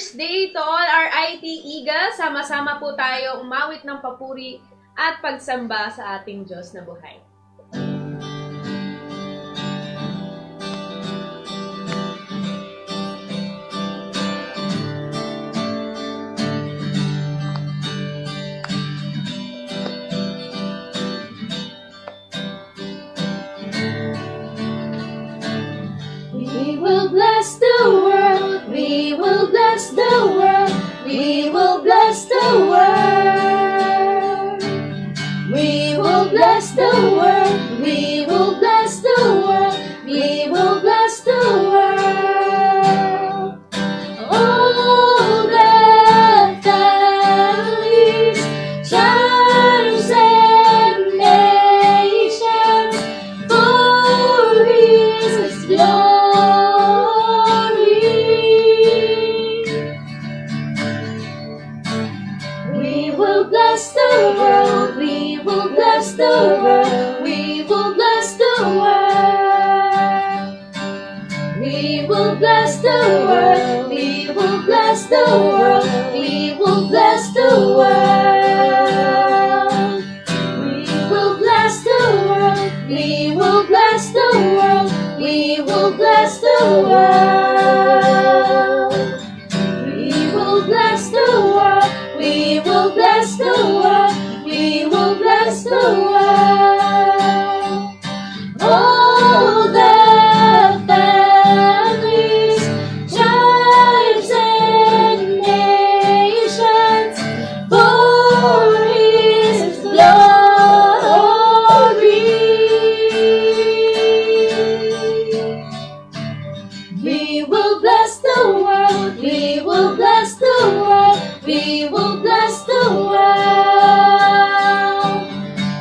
Mother's Day to all our IT Eagles. Sama-sama po tayo umawit ng papuri at pagsamba sa ating Diyos na buhay. We will bless the world, we will bless the world, we will bless the world. We will bless the world, we will bless the world, we will bless the world. All the families, tribes and nations, for His glory. We will bless the world, we will bless the world, we will bless the world. We will bless the world, we will bless the world, we will bless the world. We will bless the world, we will bless the world, we will bless the world. We will bless the world, we will bless the world, we will bless the world. All the families, tribes and nations, for His glory. We will bless the world, we will bless the world, we will bless the world.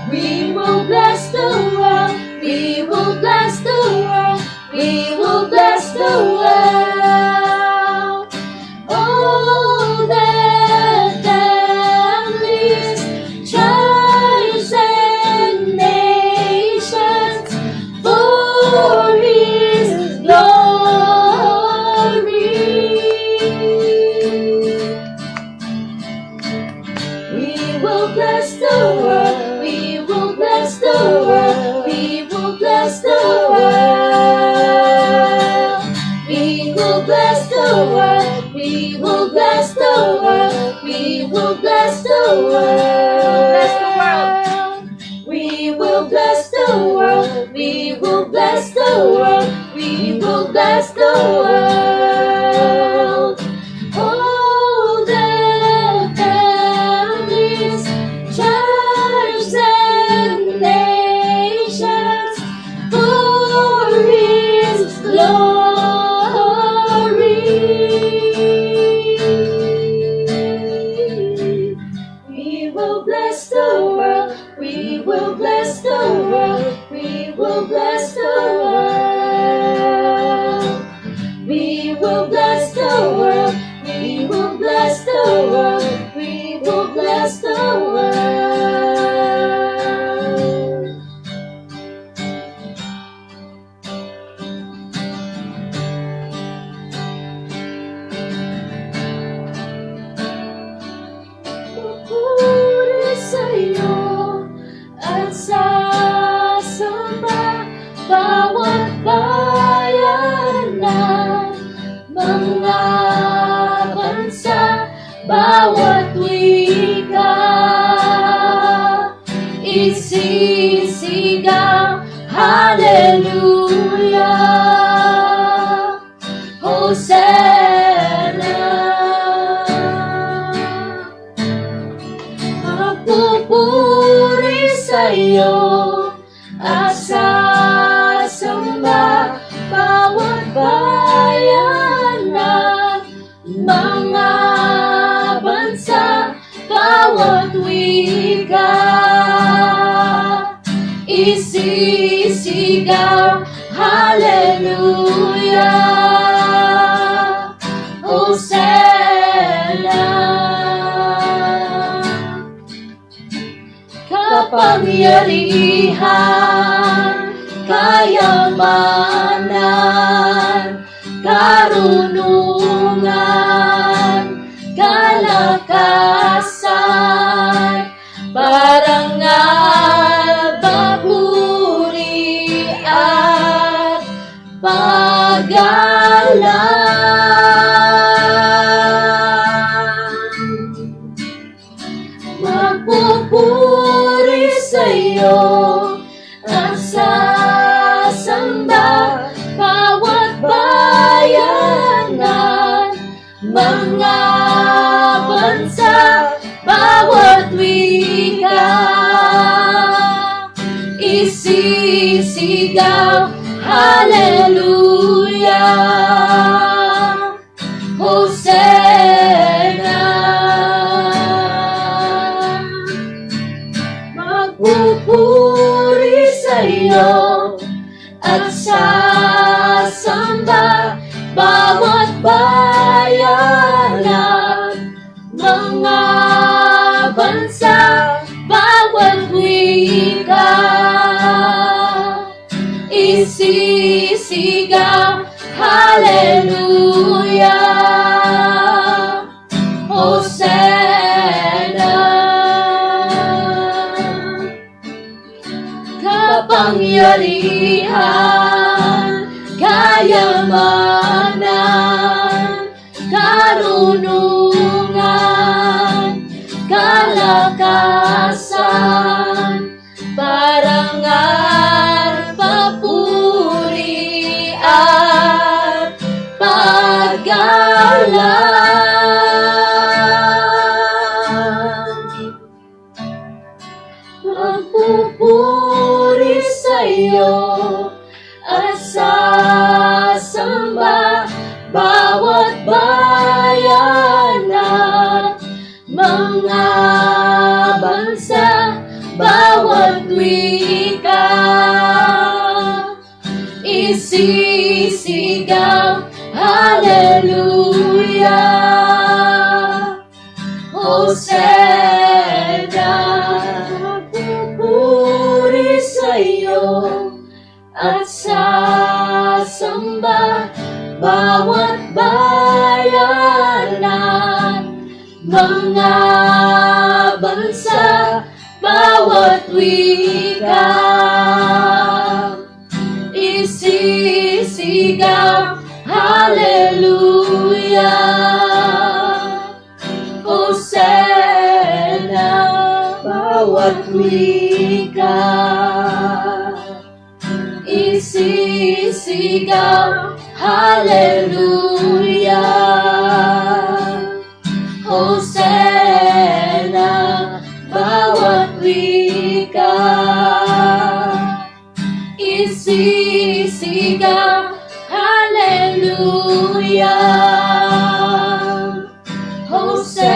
We will bless the world, we will bless the world, we will bless the world. All the families, tribes and nations, for His glory. We will bless the world, we will bless the world, we will bless the world. We will bless the world, we will bless the world, we will bless the world. We will bless the world, we will bless the world, we will bless the world. All the families, tribes and nations, for His glory. We will bless the world, we will bless the world, we will bless the world. We will bless the world, we will bless the world, we will bless the world. Pupuri sa'yo at sasamba bawat bayan ng mga bansa, bawat wika, isisigaw, Hallelujah, Hosanna. Magpupuri sa'yo at sasamba bawat bayan ng mga bansa, bawat wika, isisigaw, Hallelujah, Hosanna. Kapangyarihan, kayamanan, karunungan, paggalang. Magpupuri sa'yo at sasamba bawat bayanan, mga bansa, bawat wika. Isisigaw, Hallelujah, Hosanna. Magpupuri sa'yo at sasamba bawat bayanan, mga bansa, bawat wika. Isisigaw, Hallelujah, Hosanna. Kapangyarihan, kayamanan, karunungan, kalakasan, parangal, papuri at paggalang. Magpupuri sa'yo at sasamba bawat bayanan, mga bansa, bawat wika. Isisigaw, Hallelujah, Hosanna. Magpupuri sa'yo at sasamba bawat bayanan, mga bansa, bawat wika. Isisigaw, Hallelujah, Hosanna, bawat wika. Isisigaw, Hallelujah, Hosanna, bawat wika. Isisigaw, Hallelujah, Hosanna.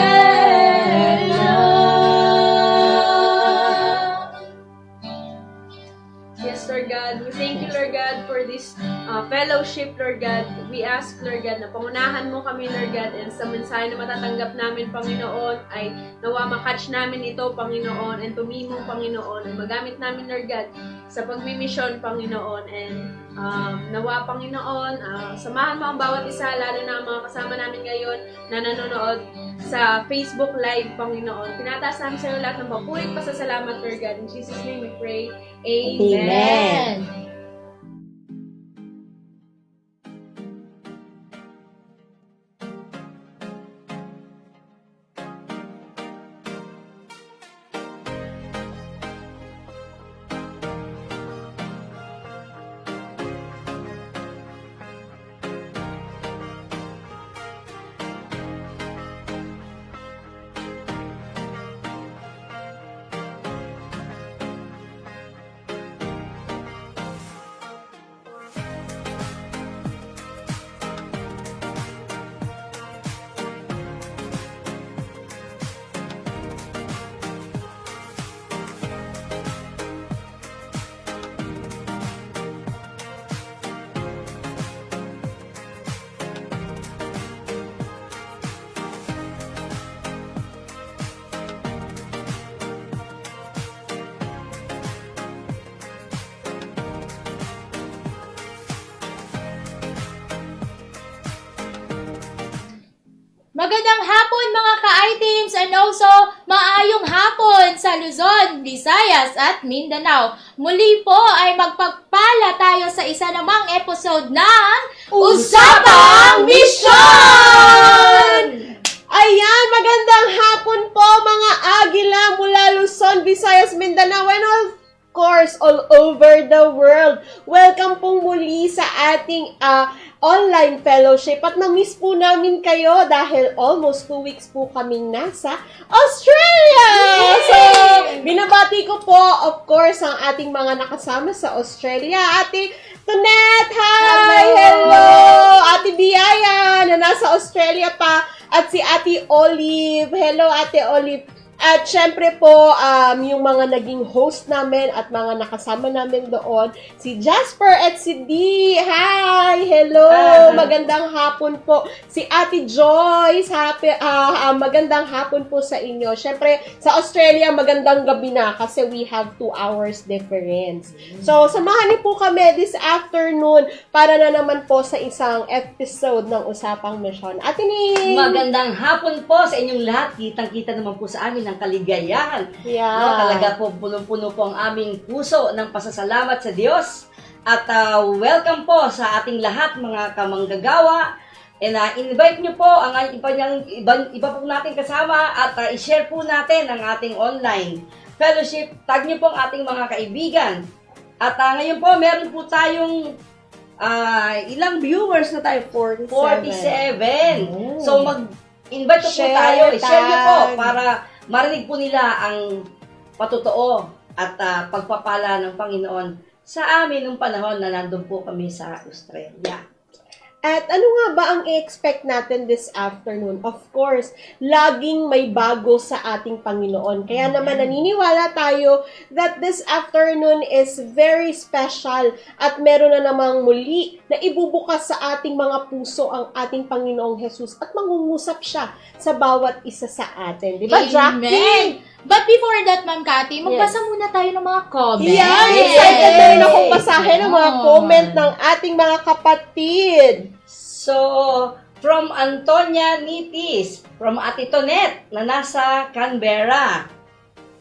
Yes, Lord God. We thank you, Lord God, for this fellowship, Lord God. We ask, Lord God, na pangunahan mo kami, Lord God, and sa mensahe na matatanggap namin, Panginoon, ay nawa makatch namin ito, Panginoon, and tumimong, Panginoon, and magamit namin, Lord God, sa pagmimisyon, Panginoon, and nawa, Panginoon, samahan mo ang bawat isa, lalo na ang mga kasama namin ngayon na nanonood sa Facebook Live, Panginoon. Tinataas namin sa iyo lahat ng mapulit pasasalamat, Lord God. In Jesus' name we pray. Amen. Amen. Magandang hapon mga ka-items and also maayong hapon sa Luzon, Visayas at Mindanao. Muli po ay magpapala tayo sa isa namang episode ng Usapang Misyon! Ayan, magandang hapon po mga Agila mula Luzon, Visayas, Mindanao, and of course, all over the world. Welcome pong muli sa ating online fellowship at na-miss po namin kayo dahil almost 2 weeks po kaming nasa Australia! Yay! So, binabati ko po, of course, ang ating mga nakasama sa Australia. Ate Tonette, hi! Hello! Ate Biaya, na nasa Australia pa. At si Ate Olive. Hello, Ate Olive. At syempre po, yung mga naging host namin at mga nakasama namin doon, si Jasper at si Dee. Hi! Hello! Magandang hapon po. Si Ate Joyce, magandang hapon po sa inyo. Syempre, sa Australia, magandang gabi na kasi we have 2 hours difference. So, samahan niyo po kami this afternoon para na naman po sa isang episode ng Usapang Misyon. Ate Ning! Magandang hapon po sa inyong lahat. Kitang-kita naman po sa amin ng kaligayahan. Yeah. No, talaga po, punong-puno po ang aming puso ng pasasalamat sa Diyos. At welcome po sa ating lahat, mga kamanggagawa. And invite nyo po ang iba po nating kasama at i-share po natin ang ating online fellowship. Tag nyo po ang ating mga kaibigan. At ngayon po, meron po tayong ilang viewers na tayo? 47. Oh. So, invite po tayo. I-share nyo po para marinig po nila ang patotoo at pagpapala ng Panginoon sa amin nung panahon na nandun po kami sa Australia. At ano nga ba ang i-expect natin this afternoon? Of course, laging may bago sa ating Panginoon. Kaya naman naniniwala tayo that this afternoon is very special at meron na namang muli na ibubukas sa ating mga puso ang ating Panginoong Jesus at mangungusap siya sa bawat isa sa atin. Di ba, Jackie? Amen! But before that, Ma'am Cathy, magbasa muna tayo ng mga comments. Yeah, excited na rin akong basahin ang mga comment ng ating mga kapatid. So, from Antonia Nitis, from Ate Tonette na nasa Canberra.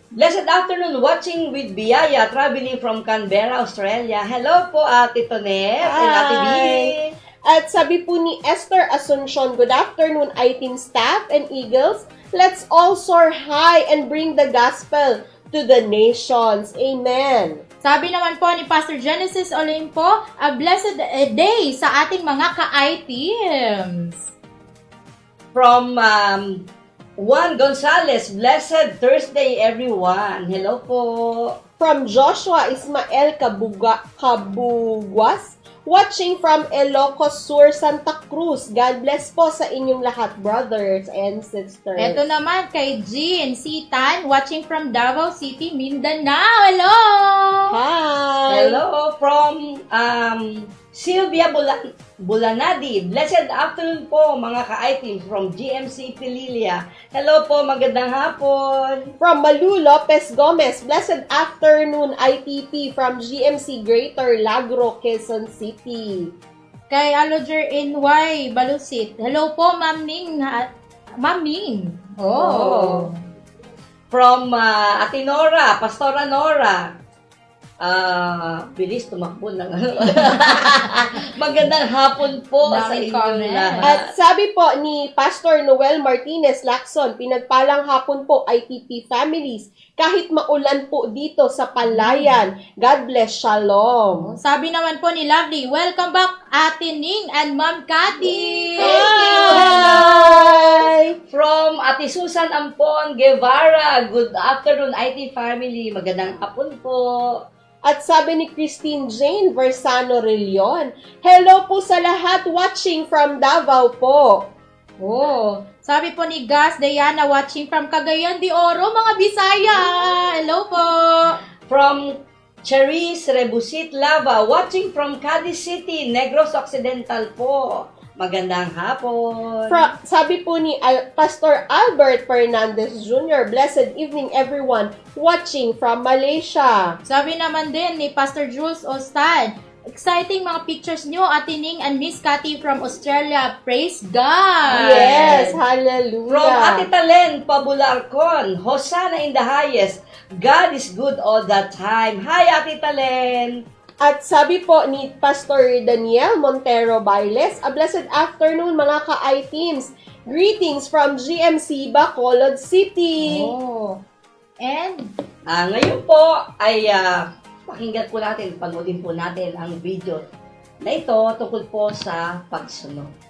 Blessed afternoon, watching with Biyaya, traveling from Canberra, Australia. Hello po, Ate Tonette and Ate Hi. Bee. At sabi po ni Esther Asuncion, good afternoon, I-Team staff and Eagles. Let's all soar high and bring the gospel to the nations. Amen. Sabi naman po ni Pastor Genesis Olimpo, a blessed day sa ating mga ka-I-teams. From Juan Gonzalez, blessed Thursday, everyone. Hello po. From Joshua Ismael Kabugwas, watching from Ilocos Sur, Santa Cruz. God bless po sa inyong lahat, brothers and sisters. Ito naman kay Jean Sitan, watching from Davao City, Mindanao. Hello! Hi! Hello from Sylvia Bulanadi. Blessed afternoon po mga ka-I-teams from GMC Pililia. Hello po, magandang hapon. From Malu Lopez Gomez, blessed afternoon, ITP from GMC Greater Lagro, Quezon City. Kay Aloger NY Balusit. Hello po, Ma'am Ning. Ma'am Ning. Oh. From Ate Nora, Pastora Nora. Bilis tumakbo ng magandang hapon po sa Dami inyong comment. lahat. At sabi po ni Pastor Noel Martinez Lacson, pinagpalang hapon po ITP families, kahit maulan po dito sa Palayan. God bless, shalom. Sabi naman po ni Lovely, welcome back Ate Ning and Ma'am Cathy. Hi! From Ate Susan Ampon Guevara, good afternoon IT family, magandang hapon po. At sabi ni Christine Jane Versano Relion, hello po sa lahat watching from Davao po. Oh, sabi po ni Gas Diana watching from Cagayan de Oro, mga Bisaya. Hello po. From Cherise Rebusit Lava, watching from Cadiz City, Negros Occidental po. Magandang hapon. Sabi po ni Pastor Albert Fernandez Jr., blessed evening everyone watching from Malaysia. Sabi naman din ni Pastor Jules Ostad, exciting mga pictures nyo, Ate Ning and Miss Cathy from Australia. Praise God! Yes, hallelujah. From Ate Talen Pabularcon, Hosanna in the highest. God is good all the time. Hi, Ate Talen. At sabi po ni Pastor Daniel Montero Bailes, a blessed afternoon mga ka-I-Teams. Greetings from GMC Bacolod City. Oh. And, Ngayon po ay pakinggan po natin, panoodin po natin ang video na ito tungkol po sa pagsunod.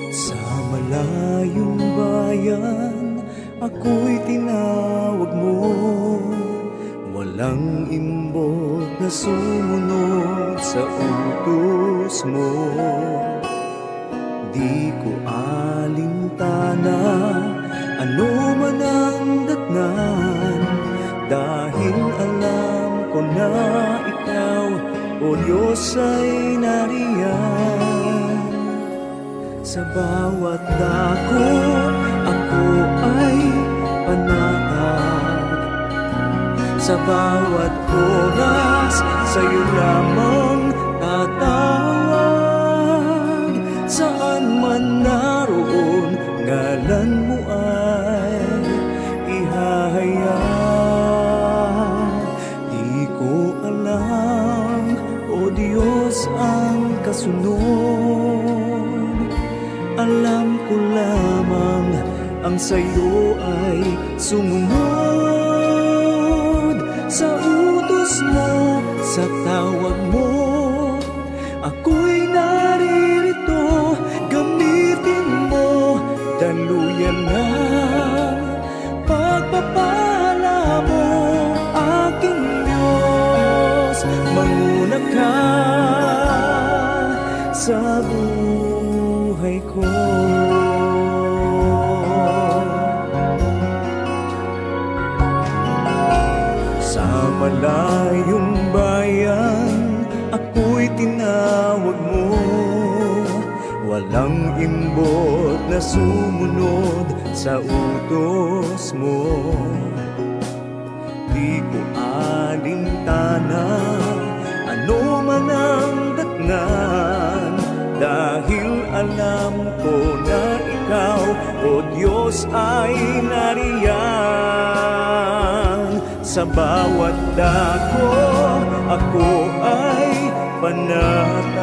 Sa malayong bayan, ako'y tinawag mo. Walang imbot na sumunod sa utos mo. Di ko alintana, ano man ang datnan, dahil alam ko na ikaw, o Diyos, ay nariyan. Sa bawat dako, ako ay panatag. Sa bawat oras, sa'yo lamang tatawag. Saan man naroon, ngalan mo ay ihahayag. Di ko alam, o Diyos, ang kasunod. Alam ko lamang ang sa'yo ay sumunod. Sa utos mo, sa tawag mo, ako'y naririto. Gamitin mo, daluyan ng pagpapala mo. Aking Diyos, manguna ka sa buhay ko. Sa malayong bayan, ako'y tinawag mo. Walang imbot na sumunod sa utos mo. Di ko alintana, ano man ang datnan, dahil alam ko na ikaw, o Diyos, ay nariyan. Sa bawat dako, ako ay panatag.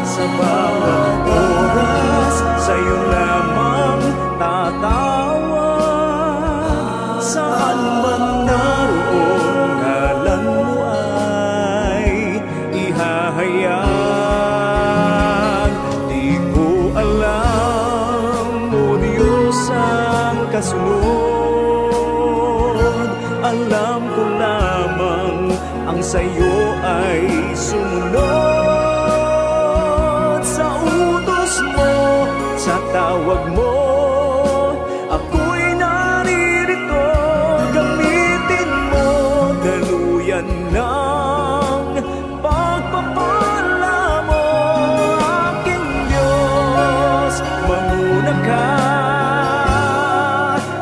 Sa bawat oras, sa'yo lamang tatawag. Saan man naroon, ngalan mo ay ihahayag. Di ko alam, o Diyos, ang kasunod. Alam ko lamang ang sa'yo ay sumunod. Sa utos mo, sa tawag mo, ako'y naririto. Gamitin mo, daluyan ng pagpapala mo. Aking Diyos, manguna ka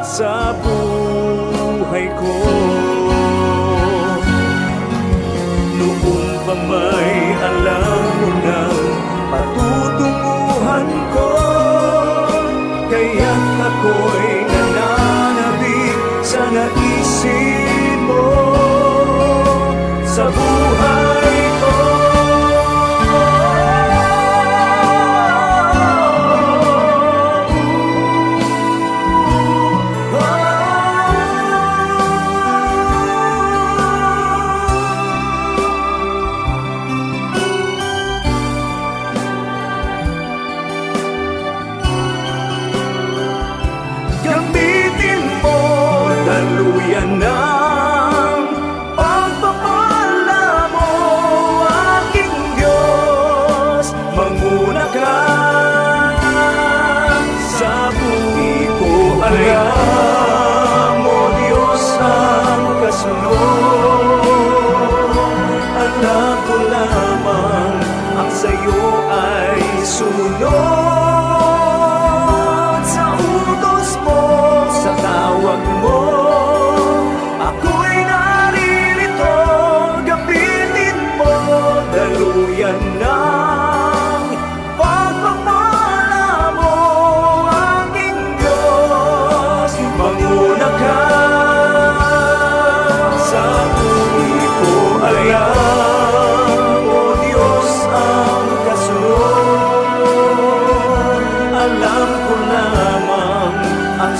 sa buhay ko. Noon pa may alam mo nang patutunguhan ko,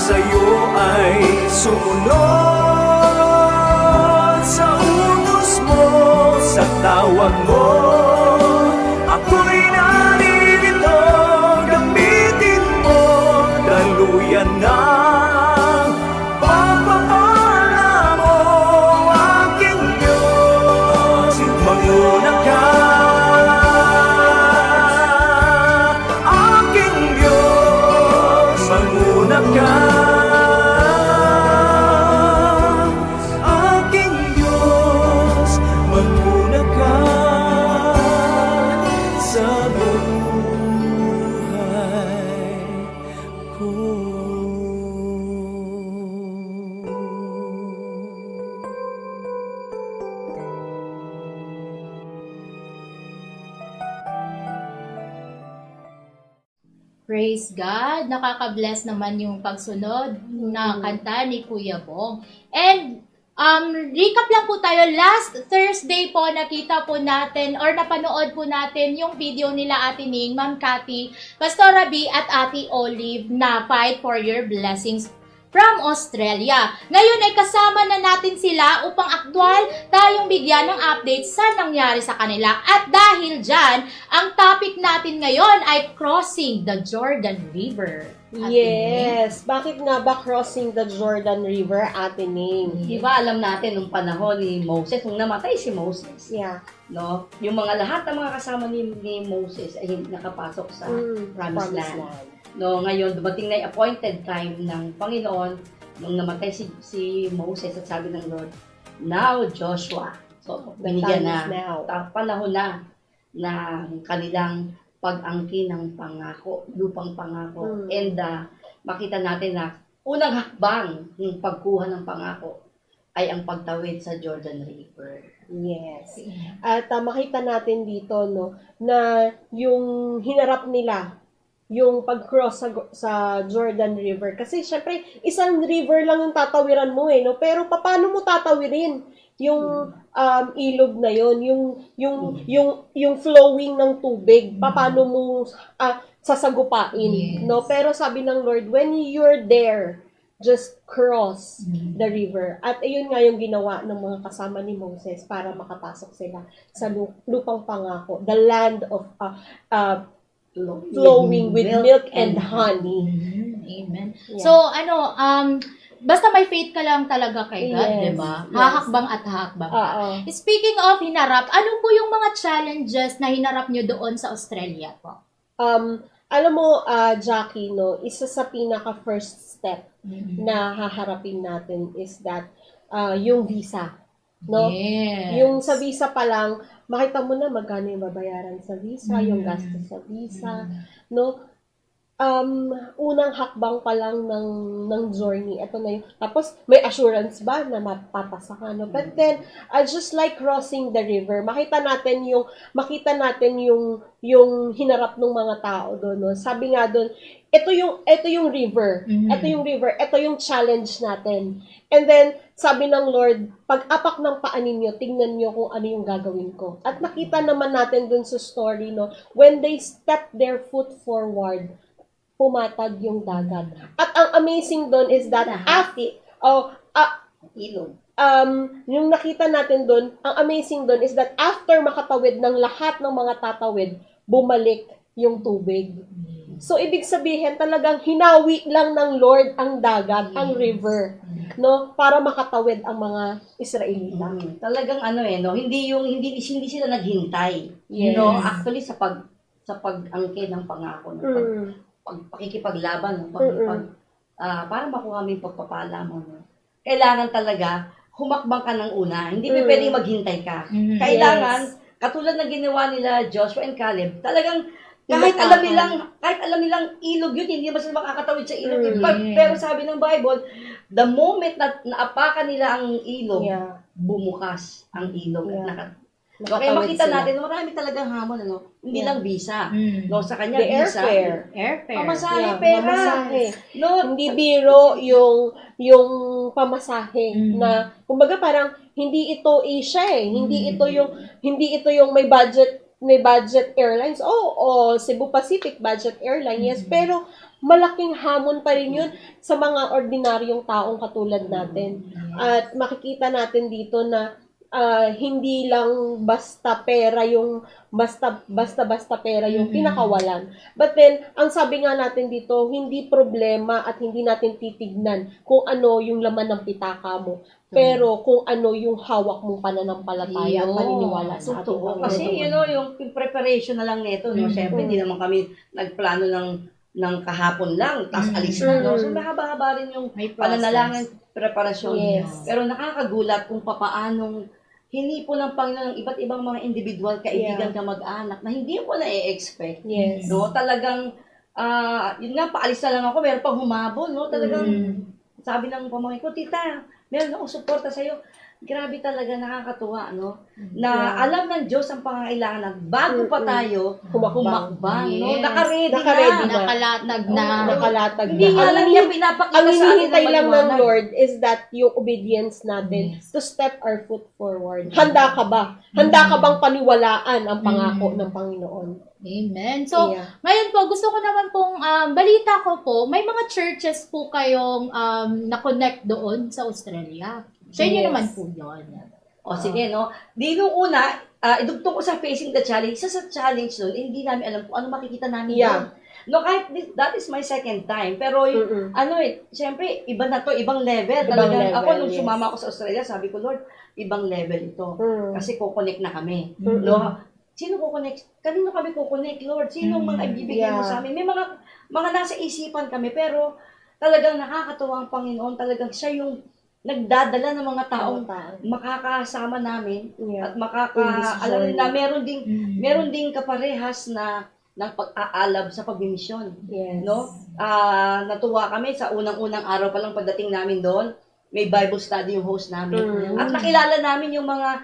sa'yo ay sumunod sa utos mo, sa tawag mo. Ako'y naririto, gamitin mo, daluyan na pagpapala mo, aking Diyos. Manguna ka, aking Diyos, manguna ka. Aking Diyos, manguna ka sa buhay ko. Praise God! Nakaka-bless naman yung pagsunod na kanta ni Kuya Bong. And recap lang po tayo. Last Thursday po, nakita po natin or napanood po natin yung video nila Ate Ning, Ma'am Cathy, Pastor Rabi at Ate Olive na Fight for Your Blessings from Australia. Ngayon ay kasama na natin sila upang aktwal tayong bigyan ng update sa nangyari sa kanila. At dahil dyan, ang topic natin ngayon ay Crossing the Jordan River. Ate Yes. Bakit nga ba crossing the Jordan River, Ate Ning? Di ba alam natin nung panahon ni Moses, nung namatay si Moses, Yeah. no? Yung lahat ng mga kasama ni Moses ay hindi nakapasok sa Promised Land. No, ngayon dumating na yung appointed time ng Panginoon nung namatay si Moses at sabi ng Lord, "Now Joshua." So, binigyan time is na now. panahon na kanilang pag-angkin ng pangako, lupang pangako. And makita natin na unang hakbang ng pagkuha ng pangako ay ang pagtawid sa Jordan River. Yes. At makita natin dito no na yung hinarap nila yung pag-cross sa Jordan River. Kasi syempre, isang river lang yung tatawiran mo no? Pero paano mo tatawirin yung ilog na yon, yung flowing ng tubig? Paano mo sasagupain, no? Pero sabi ng Lord, when you're there, just cross the river. At ayun nga yung ginawa ng mga kasama ni Moses para makapasok sila sa lupang pangako, the land of flowing with milk and honey. Amen. Yeah. So, basta may faith ka lang talaga kay God, Yes, di ba? yes. Hahakbang at hahakbang ka. Oo. Speaking of hinarap, ano po yung mga challenges na hinarap nyo doon sa Australia po? Alam mo, Jackie, no, isa sa pinaka first step na haharapin natin is that yung visa, no? Yes. Yung sa visa pa lang, makita mo na magkano yung babayaran sa visa, yung gastos sa visa, no? Unang hakbang pa lang ng journey, ito na yung, tapos may assurance ba na mapapasa ka, no? But then, just like crossing the river, makita natin yung hinarap ng mga tao doon, no? Sabi nga doon, ito yung river, ito yung challenge natin. And then, sabi ng Lord, pag-apak ng paa ninyo, tingnan nyo kung ano yung gagawin ko. At nakita naman natin dun sa story, no, when they stepped their foot forward, pumatag yung dagat. At ang amazing dun is that Ilog. yung nakita natin dun, ang amazing dun is that after makatawid ng lahat ng mga tatawid, bumalik yung tubig. So, ibig sabihin, talagang hinawi lang ng Lord ang dagat, ang river, no, para makatawid ang mga Israelita. Talagang no, hindi sila naghintay. Yes. No, actually sa pag-angkin ng pangako, no, pakikipaglaban, no, para makuha mo yung pagpapala mo, no. Kailangan talaga humakbang ka ng una. Hindi pwedeng maghintay ka. Kailangan katulad ng ginawa nila Joshua and Caleb, talagang kahit alam nilang ilog yun, hindi naman sila makakatawid sa ilog. Pero sabi ng Bible, the moment na naapakan nila ang ilog, bumukas ang ilog. Kaya makita natin, marami talagang hamon, hindi lang visa. No, sa kanya, The visa. Airfare. Pamasahe, pera. Pamasahe. No, Hindi biro yung pamasahe na kumbaga parang hindi ito Asia hindi ito yung may budget may budget airlines. Cebu Pacific, budget airline, yes. Pero malaking hamon pa rin yun sa mga ordinaryong taong katulad natin. At makikita natin dito na hindi lang basta pera yung basta pera yung pinakawalan. But then, ang sabi nga natin dito, hindi problema at hindi natin titignan kung ano yung laman ng pitaka mo. Pero kung ano yung hawak mong pananampalataya at paniniwala sa ating Totoo. Panginoon. Kasi, yung preparation na lang nito, no? Siyempre, hindi naman kami nagplano ng kahapon lang, tapos alis na, no? So, mahaba-haba rin yung May process. pananalangin, preparasyon. Yes. Pero nakakagulat kung papaanong hinipo ng Panginoon ng iba't ibang mga individual, kaibigan, kamag-anak, na hindi mo na-expect. Yes. No? Talagang, yun nga, paalis na lang ako, meron pang humabol, no? Talagang, sabi ng pamangkin ko, tita, meron akong suporta sa'yo. Grabe talaga, nakakatuwa, no? Na alam ng Diyos ang pangangailangan na bago pa tayo humakbang, no? Yes. Nakaready Nakaready na. Nakalatag na. Nakalatag na. Hindi nga lang niya pinapakita Ang sa atin hinihintay na lang ng maliwanag. Lord is that yung obedience natin to step our foot forward. Handa ka ba? Handa ka bang paniwalaan ang pangako ng Panginoon? Amen. So, Yeah. ngayon po, gusto ko naman pong balita ko po, may mga churches po kayong na-connect doon sa Australia. Sa inyo Yes. naman po yun. O sige, no? Di nung una, idugtong ko sa Facing the Challenge. Sa challenge nun, hindi namin alam kung ano makikita namin Yeah. doon. No, kahit that is my second time. Pero yung, syempre, iba na to, ibang level. Ibang Talagang, level, ako nung yes. sumama ako sa Australia, sabi ko, Lord, ibang level ito. Kasi kukonect na kami. Mm. No? Sino kukonect? Kanino kami kukonect, Lord? Sino mga ibibigay mo Yeah. sa amin? May mga nasa isipan kami, pero talagang nakakatuwa ang Panginoon. Talagang siya yung nagdadala ng mga taong makakasama namin Yeah. at alam nila meron ding kaparehas na ng pag-aalab sa pagmimisyon. Yes. No? Natuwa kami sa unang-unang araw pa lang pagdating namin doon, may Bible study yung host namin. At nakilala namin yung mga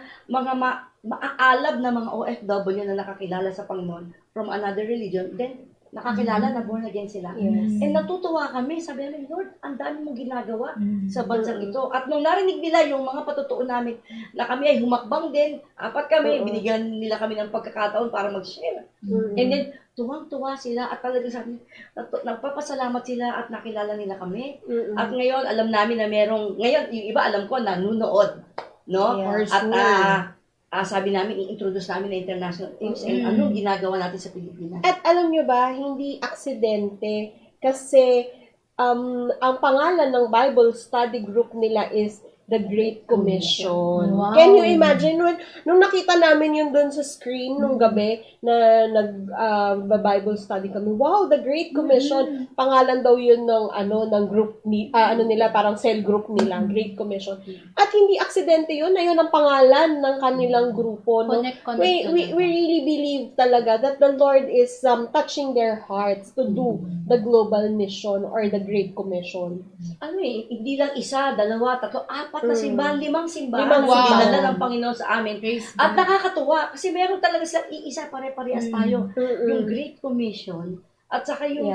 maaalab na mga OFW na nakakilala sa Panginoon from another religion. Then nakakilala na born again sila. Yes. And natutuwa kami, sabi namin, Lord, ang dami mong ginagawa sa bansang ito. At nung narinig nila yung mga patutuo namin na kami ay humakbang din, apat kami, binigyan nila kami ng pagkakataon para mag-share. And then, tuwang-tuwa sila at talagang sabi, nagpapasalamat sila at nakilala nila kami. At ngayon, alam namin na ngayon, yung iba alam ko, nanunood. No? Yeah. At sabi namin, i-introduce namin na international teams and anong ginagawa natin sa Pilipinas. At alam nyo ba, hindi aksidente kasi ang pangalan ng Bible study group nila is The Great Commission. Wow. Can you imagine nung nakita namin yun doon sa screen nung gabi na Bible study kami. Wow, The Great Commission. Pangalan daw yun ng group nila, parang cell group nila, Great Commission. At hindi aksidente yun, na yun ang pangalan ng kanilang grupo. No? Connect We really believe talaga that the Lord is touching their hearts to do the global mission or the Great Commission. Hindi lang isa, dalawa, tatlo, apat na simbahan, limang simbahan Limang na simbahan. dinala ng Panginoon sa amin. At nakakatuwa, kasi meron talaga silang iisa, pare-parehas tayo. Yung Great Commission, at saka yung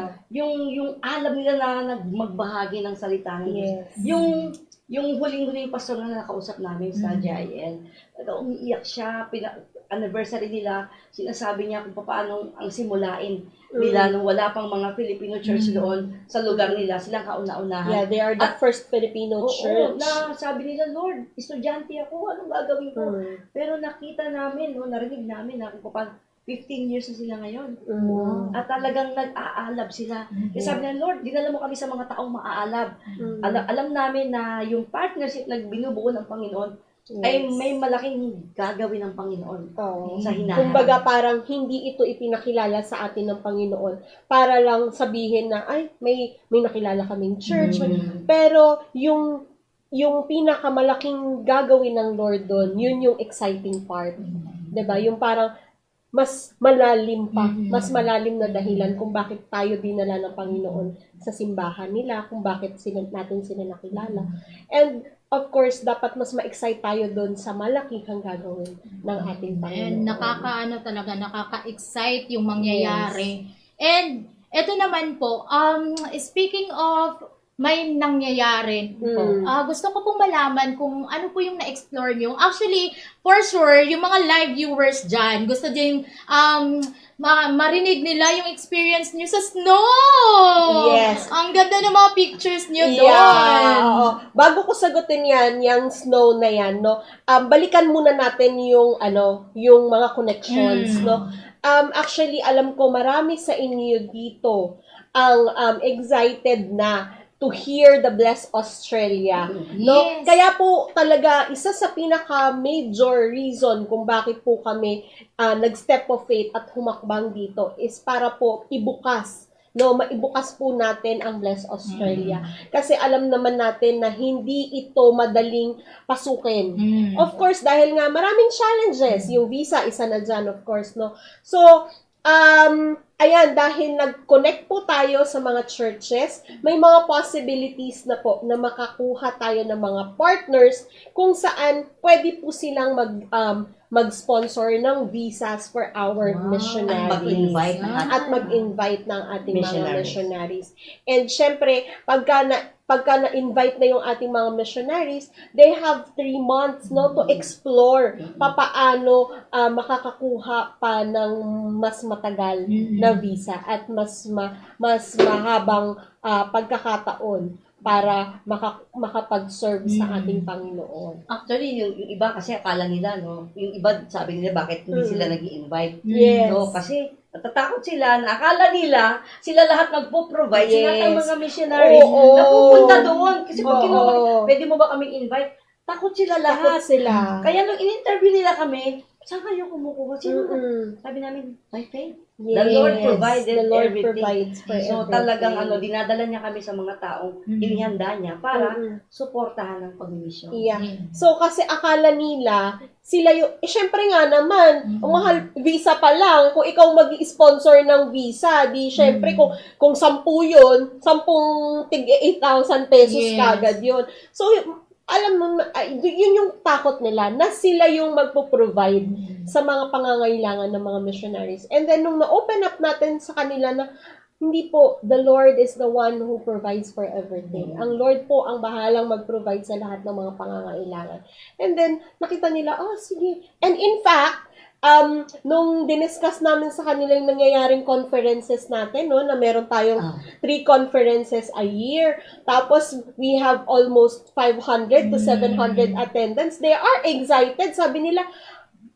alam nila na magbahagi ng salita ng Diyos. Yes. Yung huling-huling pastor na nakausap namin sa JIL, umiiyak siya, anniversary nila, sinasabi niya kung paano ang simulain nila nung wala pang mga Filipino church doon sa lugar nila, silang kauna-unahan. Yeah, they are the first Filipino church. Na sabi nila, Lord, estudyante ako, anong gagawin ko? Pero nakita namin, narinig namin na kung paano, 15 years na sila ngayon. At talagang nag-aalab sila. Kasi sabi nila, Lord, dinala mo kami sa mga taong maaalab. Alam namin na yung partnership na binubuo ng Panginoon ay may malaking gagawin ng Panginoon sa hinaharap. Kumbaga parang hindi ito ipinakilala sa atin ng Panginoon para lang sabihin na ay may nakilala kaming church. Pero yung pinakamalaking gagawin ng Lord doon, yun yung exciting part. 'Di ba? Yung parang mas malalim pa, mas malalim na dahilan kung bakit tayo dinala ng Panginoon sa simbahan nila, kung bakit natin sila nakilala. And of course, dapat mas ma-excite tayo doon sa malakihang gagawin ng ating Panginoon. And nakaka-excite yung mangyayari. And eto naman po, speaking of may nangyayari. Gusto ko pong malaman kung ano po yung na-explore nyo. Actually, for sure, yung mga live viewers dyan, gusto din marinig nila yung experience nyo sa snow! Yes. Ang ganda ng mga pictures nyo doon! Yeah, oo. Bago ko sagutin yan, yung snow na yan, no, balikan muna natin yung, yung mga connections, no. Actually, alam ko marami sa inyo dito ang excited na to hear the Bless Australia. No? Yes. Kaya po talaga, isa sa pinaka-major reason kung bakit po kami nag-step of faith at humakbang dito is para po ibukas, no, maibukas po natin ang Bless Australia. Kasi alam naman natin na hindi ito madaling pasukin. Of course, dahil nga maraming challenges, yung visa, isa na dyan, of course, no. So, ayan, dahil nag-connect po tayo sa mga churches, may mga possibilities na po na makakuha tayo ng mga partners kung saan pwede po silang mag-sponsor ng visas for our missionaries. At mag-invite ng ating mga missionaries. And syempre, pagka na-invite na yung ating mga missionaries, they have 3 months, no, to explore papaano makakakuha pa ng mas matagal na visa at mas mahabang pagkakataon para makapag-serve sa ating Panginoon. Actually, yung iba kasi akala nila, no, yung iba sabi nila bakit hindi sila nag-i-invite. Yes. No, kasi natatakot sila, na akala nila, sila lahat magpo-provide, sila ang mga missionaries na pupunta doon. Kasi pag kinuha, pwede mo ba kaming invite? Takot sila lahat. Takot sila. Kaya nung in-interview nila kami, saan kayo kumukuha? Sino na? Sabi namin, by faith. Yes. The Lord provided The Lord everything. provides for So everything. talagang dinadala niya kami sa mga taong inihanda niya para suportahan ng pagmisyon. Yeah. So, kasi akala nila, sila yung, syempre nga naman, ang mahal, visa pa lang, kung ikaw mag-sponsor ng visa, di syempre, kung 10 yun, 10 tig 8,000 pesos Yes. kagad yun. So, alam mo, yun yung takot nila, na sila yung magpo-provide sa mga pangangailangan ng mga missionaries. And then, nung na-open up natin sa kanila na, hindi po, the Lord is the one who provides for everything. Ang Lord po ang bahalang mag-provide sa lahat ng mga pangangailangan. And then, nakita nila, sige. And in fact, nung diniscuss namin sa kanila yung nangyayaring conferences natin, no, na meron tayong 3 conferences a year, tapos we have almost 500 to 700 attendance, they are excited. Sabi nila,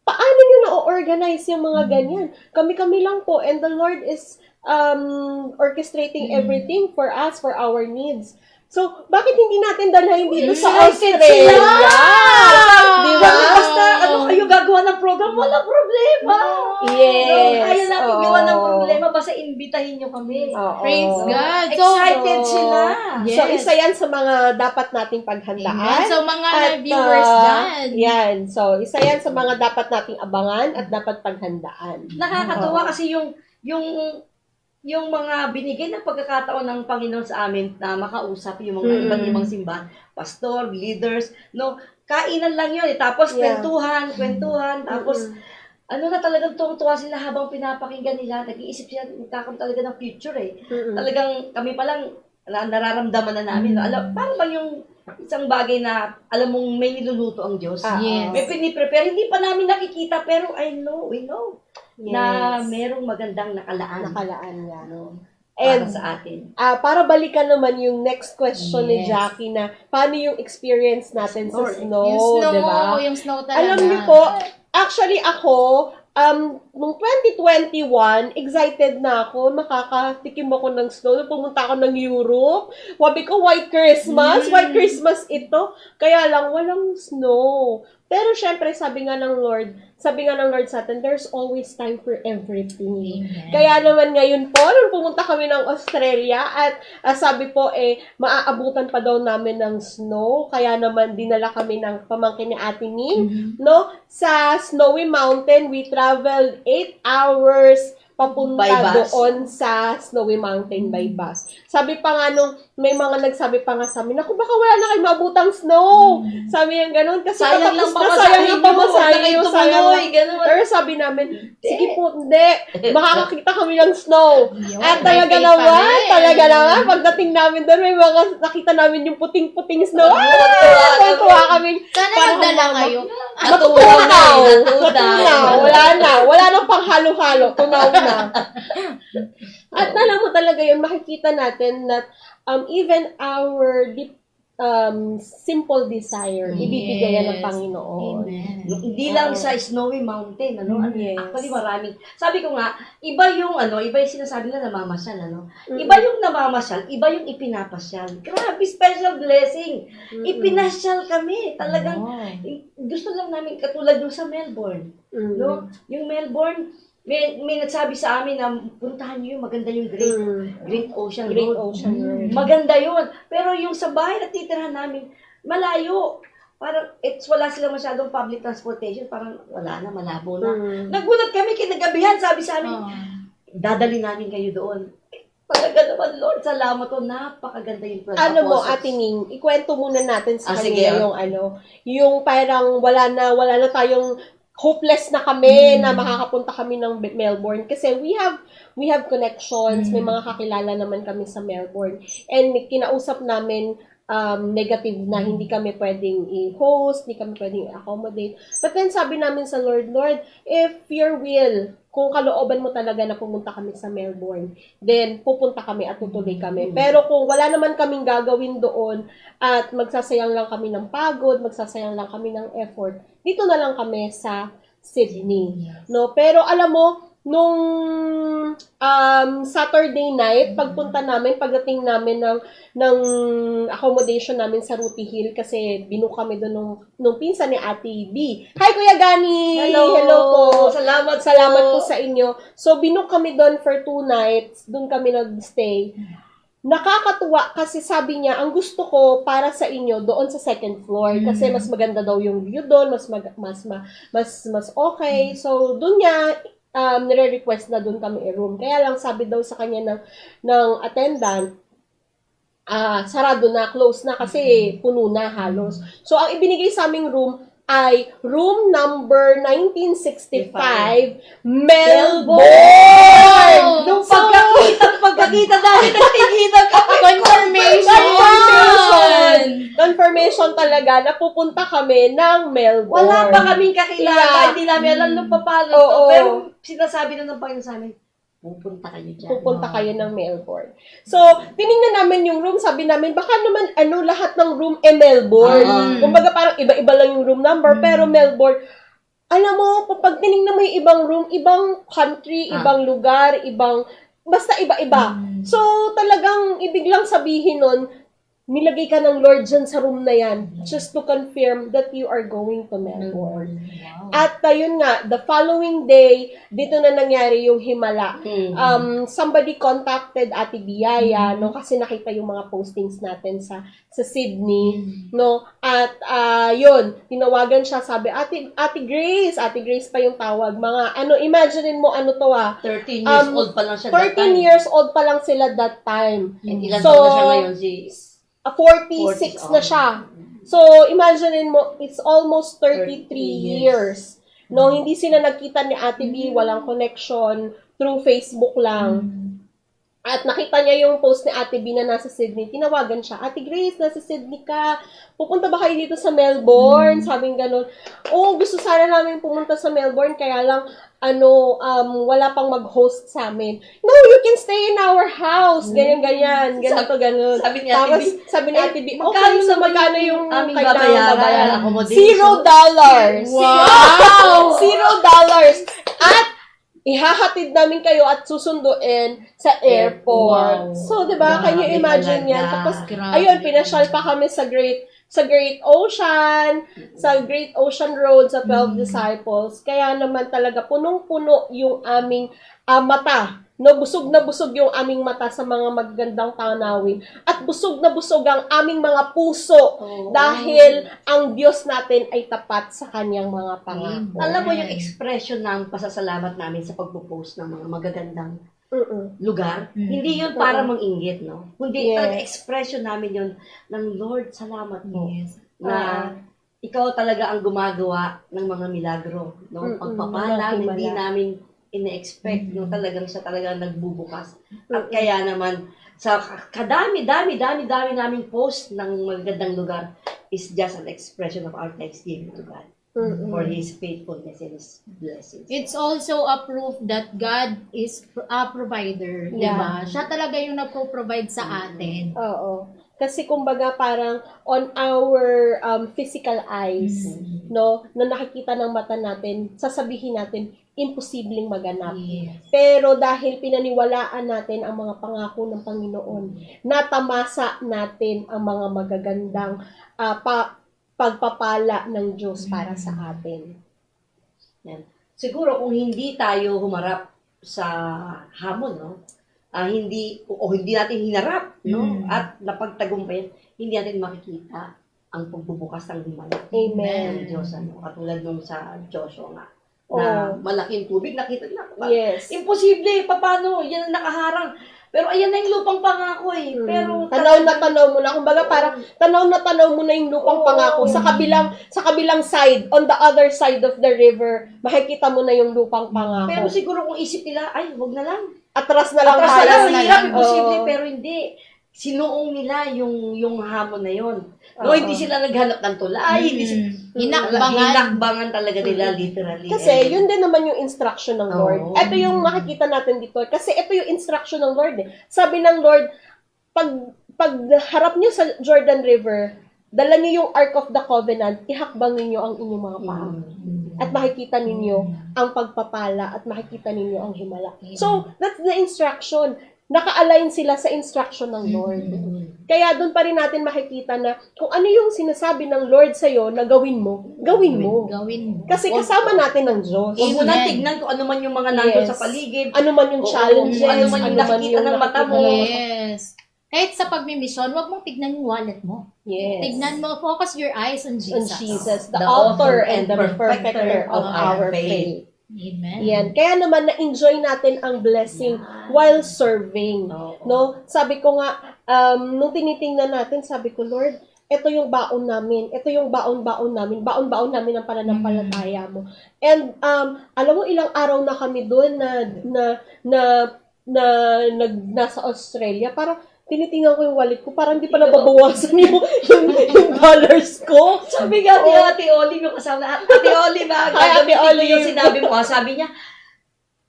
paano nyo na-organize yung mga ganyan? Kami-kami lang po, and the Lord is orchestrating everything for us, for our needs. So, bakit hindi natin dalhin dito sa Australia? Di ba? Basta kayo gagawa ng program, walang problema. Yes. Kaya natin gawa ng problema, basta imbitahin nyo kami. Praise God! So, Excited sila. Yes. So, isa yan sa mga dapat nating paghandaan. Amen. So, mga At, viewers dyan. Yan. So, isa yan sa mga dapat nating abangan at dapat paghandaan. Nakakatuwa kasi yung mga binigay na pagkakataon ng Panginoon sa amin na makausap yung mga iba't ibang simbahan, pastor, leaders, no, kainan lang yun tapos kwentuhan, tapos na talagang tuwang-tuwa sila habang pinapakinggan nila, nag-iisip sila, magkakaroon talaga ng future Talagang kami pa lang nararamdaman na namin, parang bang yung isang bagay na alam mong may niluluto ang Diyos. Yes. May piniprepare, hindi pa namin nakikita pero we know na Yes. merong magandang nakalaan yan. para And, sa atin. para balikan naman yung next question ni Yes. Jackie na paano yung experience natin sa snow, Yung snow, diba? yung snow talaga. Alam niyo po, actually ako, nung 2021, excited na ako, makakatikim ako ng snow. Nung pumunta ako ng Europe, sabi ko, White Christmas ito. Kaya lang, walang snow. Pero syempre, sabi nga ng Lord sa atin, there's always time for everything. Amen. Kaya naman ngayon po, nung pumunta kami ng Australia, at sabi po, maaabutan pa daw namin ng snow. Kaya naman, dinala kami ng pamangkin ni Ate Ning, no? Sa Snowy Mountain, we traveled 8 hours papunta By bus? doon sa Snowy Mountain by bus. Sabi pa nga nung, may mga nagsabi pa nga sa amin, naku, baka wala na kayo mabutang snow. Sabi yan ganun, kasi Sayang lang patapos na, sayang lang pamasahe nyo, sayang lang. Ganun. Pero sabi namin, sige po, hindi, makakakita kami ng snow. At talaga may faith naman, pagdating namin doon, may mga nakita namin yung puting-puting snow. Tuwa kami. Sana Parang nagdala mga- kayo. Matutunaw. Natunaw. Wala nang panghalo-halo. Tunaw na. At alam mo talaga yun, makikita natin that even our deep simple desire, ibibigay yan ng Panginoon. Amen. Hindi lang sa Snowy Mountain, ano? Yes. Actually, maraming. Sabi ko nga, iba yung sinasabi na namamasyal, ano? Iba yung namamasyal, iba yung ipinapasyal. Grabe, special blessing. Ipinasyal kami. Talagang, gusto lang namin, katulad yung sa Melbourne. No? Yung Melbourne, may nagsabi sa amin na puntahan niyo yung maganda yung Great Ocean Great Road. Ocean Road. Maganda yun. Pero yung sa bahay na titirahan namin, malayo. Parang, wala silang masyadong public transportation. Parang, wala na, malabo na. Nagulat kami, kinagabihan, sabi sa amin, dadali namin kayo doon. Talaga naman, Lord, salamat ko, napakaganda yung project. Ano mo, Ate Ning, ikwento muna natin sa sige, kanila yung parang wala na tayong hopeless na kami na makakapunta kami ng Melbourne kasi we have connections, may mga kakilala naman kami sa Melbourne, and kinausap namin negative na hindi kami pwedeng i-host, hindi kami pwedeng i-accommodate. But then sabi namin sa Lord, if your will, kung kalooban mo talaga na pumunta kami sa Melbourne, then pupunta kami at tutuloy kami. Pero kung wala naman kaming gagawin doon at magsasayang lang kami ng pagod, magsasayang lang kami ng effort, dito na lang kami sa Sydney. No? Pero alam mo, nung Saturday night, pagdating namin ng accommodation namin sa Ruti Hill kasi binook kami doon nung pinsan ni Ate B. Hi, Kuya Gani! Hello po! Salamat po sa inyo. So, binook kami doon for 2 nights. Doon kami nag-stay. Nakakatuwa kasi sabi niya, ang gusto ko para sa inyo doon sa second floor kasi mas maganda daw yung view doon, mas okay. So, doon niya nire-request na doon kami i-room. Kaya lang sabi daw sa kanya ng attendant, sarado na, close na kasi puno na halos. So, ang ibinigay sa aming room ay room number 1965, Melbourne! Nung pagkakita namin, nagtigita kami. Confirmation talaga na pupunta kami ng Melbourne. Wala pa kaming kakilala, Yeah. hindi namin alam nung paano to. Oo. Pero sinasabi na ng Panginoon sa amin, pupunta kayo dyan. Pupunta kayo ng Melbourne. So, tinignan namin yung room, sabi namin, baka naman lahat ng room Melbourne. Kumbaga parang iba-iba lang yung room number, pero Melbourne, alam mo, pag tinignan mo yung ibang room, ibang country, ibang lugar, basta iba-iba. So, talagang ibig lang sabihin nun, nilagay ka ng Lord dyan sa room na yan just to confirm that you are going to Melbourne. At yun nga, the following day, dito na nangyari yung himala. Somebody contacted Ate Biyaya, no, kasi nakita yung mga postings natin sa Sydney, no, at yun, tinawagan siya, sabi, Ate Grace pa yung tawag, imaginein mo to 13 years old pa lang siya 13 years old pa lang sila that time. And ilan taon na siya ngayon? 46 na siya. So, imaginein mo, it's almost 33 years. No, hindi sila nagkita ni Ate B, walang connection, through Facebook lang. At nakita niya yung post ni Ate B na nasa Sydney. Tinawagan siya, Ate Grace, nasa Sydney ka. Pupunta ba kayo dito sa Melbourne? Sabing ganun. Gusto sana namin pumunta sa Melbourne, kaya lang, wala pang mag-host sa amin. No, you can stay in our house. Ganyan. Ganun. Sabi ni Ate Tapos, B, sabi ni Ate B, magkano okay, so magkano yung aming kailangan babayaran? Accommodation? $0. Wow! $0. At ihahatid namin kayo at susunduin sa airport. Wow. So, 'di ba? Can you Grabe imagine talaga. yan? Tapos Grabe. ayun, pinasyal pa kami sa Great Ocean Road sa 12 Disciples. Kaya naman talaga punong-puno yung aming mata No, busog na busog yung aming mata sa mga magagandang tanawin. At busog na busog ang aming mga puso dahil ang Diyos natin ay tapat sa kanyang mga pangako. Alam mo yung expression ng pasasalamat namin sa pagpo-post ng mga magagandang lugar, hindi yun para manginggit, no? Kundi Yes. talaga expression namin yun ng Lord, salamat mo Yes. na ikaw talaga ang gumagawa ng mga milagro, no? Pagpapala, Malaking hindi mala. namin ina-expect, no? Talagang siya talaga nagbubukas. At kaya naman, sa dami naming post ng magagandang lugar is just an expression of our thanksgiving to God for His faithfulness and His blessings. It's also a proof that God is a provider, di ba? Siya talaga yung nagpo-provide sa atin. Oo. Kasi kumbaga parang on our physical eyes, no, na nakikita ng mata natin, sasabihin natin, imposibleng maganap. Yes. Pero dahil pinaniwalaan natin ang mga pangako ng Panginoon, natamasa natin ang mga magagandang pagpapala ng Diyos para sa atin. Yan. Siguro kung hindi tayo humarap sa hamon, no? Hindi natin hinarap, no? At napagtagumpayan, hindi natin makikita ang pagbubukas ng himala Amen. ng Diyos, ano? Katulad nung sa Joshua nga, na malaking tubig, nakita nila. Yes. Imposible, paano? Yan ang nakaharang. Pero ayan na yung lupang pangako eh. Pero Tanaw na tanaw mo na. Kumbaga parang tanaw na tanaw mo na yung lupang pangako sa kabilang side, on the other side of the river, makikita mo na yung lupang pangako. pero siguro kung isip nila, ay, wag na lang. Atras na lang Atras tayo. na lang, hirap, imposible, Oo. pero hindi. Sinuong nila yung hamon na yon. No, hindi sila naghanap ng tulay, hindi sila, hinakbangan talaga nila, literally. Kasi yun din naman yung instruction ng Lord. Oo. Ito yung makikita natin dito. Kasi ito yung instruction ng Lord eh. Sabi ng Lord, pag harap niyo sa Jordan River, dala niyo yung Ark of the Covenant, ihakbangin niyo ang inyong mga paa. At makikita ninyo ang pagpapala at makikita ninyo ang himala. So, that's the instruction. Naka-align sila sa instruction ng Lord. Kaya doon pa rin natin makikita na kung ano yung sinasabi ng Lord sa'yo na gawin mo, gawin mo. Gawin mo. Kasi kasama natin ng Diyos. Huwag mo na tignan kung ano man yung mga nandun Yes. sa paligid. Ano man yung Oo, challenges, ano man yung nakikita ng mata mo. Yes. Kahit sa pagmimisyon, huwag mong tignan yung wallet mo. Yes. Tignan mo, focus your eyes on On Jesus. Jesus, the The author author and the and perfecter of our faith. Amen. Yan. Kaya naman na-enjoy natin ang blessing while serving. Oo. No? Sabi ko nga, nung tinitingnan natin, sabi ko, Lord, ito yung baon namin. Ito yung baon-baon namin. Baon-baon namin ang pananampalataya mo. And, alam mo, ilang araw na kami doon nasa Australia. Parang, tinitingnan ko yung wallet ko, parang hindi pa nababawasan yung dollars ko. Sabi nga ni Ate Olive yung kasama. Ate Olive, Hi, Ate gagamitin ko Olive. yung sinabi mo. Sabi niya,